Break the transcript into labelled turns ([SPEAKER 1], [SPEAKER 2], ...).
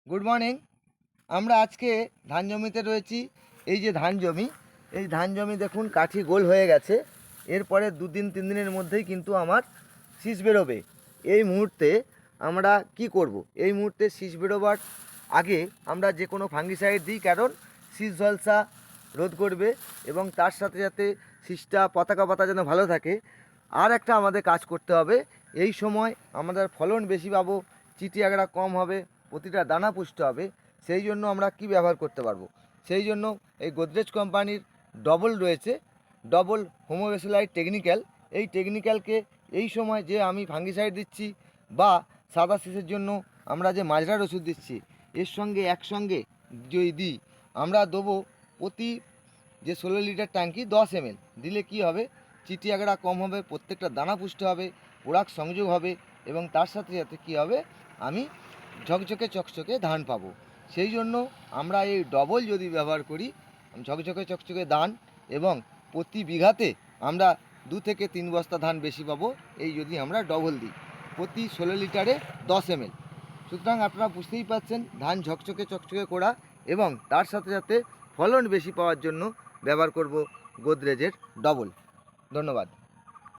[SPEAKER 1] Good morning. আমরা আজকে ধান জমিতে রয়েছি। এই যে ধান জমি, এই ধান জমি দেখুন কাঠি গোল হয়ে গেছে। এরপরে 2-3 দিনের মধ্যেই কিন্তু আমার শীষ বেরোবে। এই মুহূর্তে আমরা কি করব? এই মুহূর্তে শীষ বেরোবার আগে আমরা যে কোনো ফাঙ্গিসাইড দিই, কারণ শীষ ঝলসা রোধ করবে এবং তার সাথে সাথে শীষটা পতাকা পাতা যেন ভালো থাকে। আর একটা আমাদের কাজ করতে হবে, এই সময় আমাদের ফলন বেশি পাবো, চিটি আগড়া কম হবে, প্রতিটা দানা পুষ্ট হবে। সেই জন্য আমরা কি ব্যবহার করতে পারবো? সেই জন্য এই গোদরেজ কোম্পানির ডবল রয়েছে, ডবল হোমোবেসিলাইট টেকনিক্যাল। এই টেকনিক্যালকে এই সময় যে আমি ফাঙ্গিসাইড দিচ্ছি বা সাদা শীষের জন্য আমরা যে মাজরার ওষুধ দিচ্ছি, এর সঙ্গে একসঙ্গে যদি দিই, আমরা দেবো প্রতি যে 16 লিটার ট্যাঙ্কি 10 ml দিলে কি হবে? চিটি আগড়া কম হবে, প্রত্যেকটা দানা পুষ্ট হবে, পোড়াক সংযোগ হবে এবং তার সাথে সাথে কী হবে? আমি ঝকঝকে চকচকে ধান পাবো। সেই জন্য আমরা এই ডবল যদি ব্যবহার করি, ঝকঝকে চকচকে ধান এবং প্রতি বিঘাতে আমরা 2 থেকে 3 বস্তা ধান বেশি পাবো, এই যদি আমরা ডবল দিই প্রতি 16 লিটারে 10 ml। সুতরাং আপনারা বুঝতেই পারছেন ধান ঝকঝকে চকচকে করা এবং তার সাথে সাথে ফলন বেশি পাওয়ার জন্য ব্যবহার করব গোদরেজের ডবল। ধন্যবাদ।